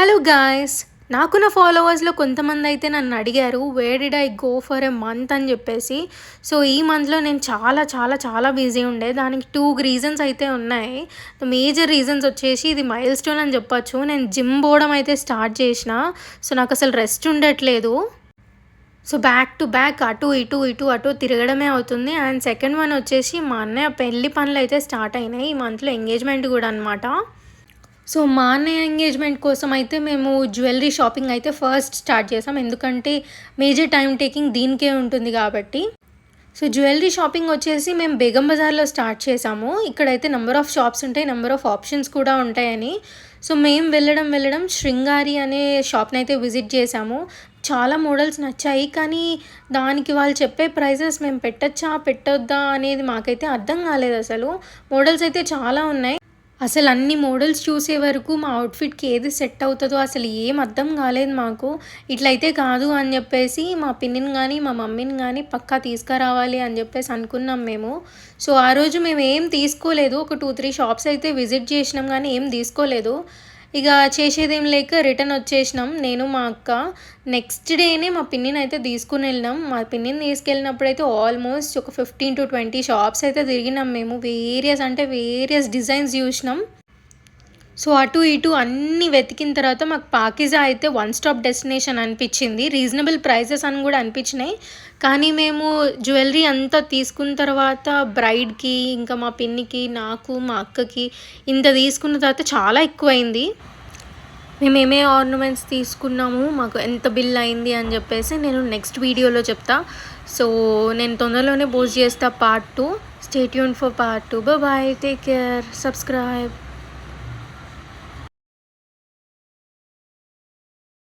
Hello guys, నాకు నా ఫాలోవర్స్లో కొంతమంది అయితే నన్ను అడిగారు where did I go for a month అని చెప్పేసి. సో ఈ మంత్లో నేను చాలా చాలా చాలా బిజీ ఉండే. దానికి టూ రీజన్స్ అయితే ఉన్నాయి. మేజర్ రీజన్స్ వచ్చేసి ఇది మైల్ స్టోన్ అని చెప్పొచ్చు. నేను జిమ్ పోవడం అయితే స్టార్ట్ చేసిన. సో నాకు అసలు రెస్ట్ ఉండట్లేదు. సో బ్యాక్ టు బ్యాక్ అటు ఇటు ఇటు అటు తిరగడమే అవుతుంది. అండ్ సెకండ్ వన్ వచ్చేసి మా అన్నయ్య పెళ్లి పనులు అయితే స్టార్ట్ అయినాయి. ఈ మంత్లో ఎంగేజ్మెంట్ కూడా అనమాట. సో మా అన్నయ్య ఎంగేజ్మెంట్ కోసం అయితే మేము జ్యువెలరీ షాపింగ్ అయితే ఫస్ట్ స్టార్ట్ చేసాం. ఎందుకంటే మేజర్ టైం టేకింగ్ దీనికే ఉంటుంది కాబట్టి. సో జ్యువెలరీ షాపింగ్ వచ్చేసి మేము బేగం బజార్లో స్టార్ట్ చేసాము. ఇక్కడైతే నెంబర్ ఆఫ్ షాప్స్ ఉంటాయి, నెంబర్ ఆఫ్ ఆప్షన్స్ కూడా ఉంటాయని. సో మేము వెళ్ళడం శృంగారి అనే షాప్ని అయితే విజిట్ చేసాము. చాలా మోడల్స్ నచ్చాయి, కానీ దానికి వాళ్ళు చెప్పే ప్రైజెస్ మేము పెట్టచ్చా పెట్టొద్దా అనేది మాకైతే అర్థం కాలేదు. అసలు మోడల్స్ అయితే చాలా ఉన్నాయి. అసలు అన్ని మోడల్స్ చూసే వరకు మా అవుట్ఫిట్కి ఏది సెట్ అవుతుందో అసలు ఏం అర్థం కాలేదు మాకు. ఇట్లయితే కాదు అని చెప్పేసి మా పిన్నిని కానీ మా మమ్మీని కానీ పక్కా తీసుకురావాలి అని చెప్పేసి అనుకున్నాం మేము. సో ఆ రోజు మేము ఏం తీసుకోలేదు. ఒక 2-3 షాప్స్ అయితే విజిట్ చేసినాం, కానీ ఏం తీసుకోలేదు. ఇక చేసేదేం లేక రిటర్న్ వచ్చేసినాం నేను మా అక్క. నెక్స్ట్ డేనే మా పిన్నిని అయితే తీసుకుని వెళ్ళినాం. మా పిన్నిని తీసుకెళ్ళినప్పుడు అయితే ఆల్మోస్ట్ ఒక 15-20 షాప్స్ అయితే తిరిగినాం మేము. వేరియస్ డిజైన్స్ చూసినాం. సో అటు ఇటు అన్నీ వెతికిన తర్వాత మాకు పాకిజా అయితే వన్ స్టాప్ డెస్టినేషన్ అనిపించింది. రీజనబుల్ ప్రైజెస్ అని కూడా అనిపించినాయి. కానీ మేము జ్యువెలరీ అంతా తీసుకున్న తర్వాత బ్రైడ్కి, ఇంకా మా పిన్నికి, నాకు, మా అక్కకి ఇంత తీసుకున్న తర్వాత చాలా ఎక్కువైంది. మేము ఏమే ఆర్నమెంట్స్ తీసుకున్నాము, మాకు ఎంత బిల్ అయింది అని చెప్పేసి నేను నెక్స్ట్ వీడియోలో చెప్తా. సో నేను తొందరలోనే పోస్ట్ చేస్తా part 2. Stay tune for part 2. Bye, take care, subscribe.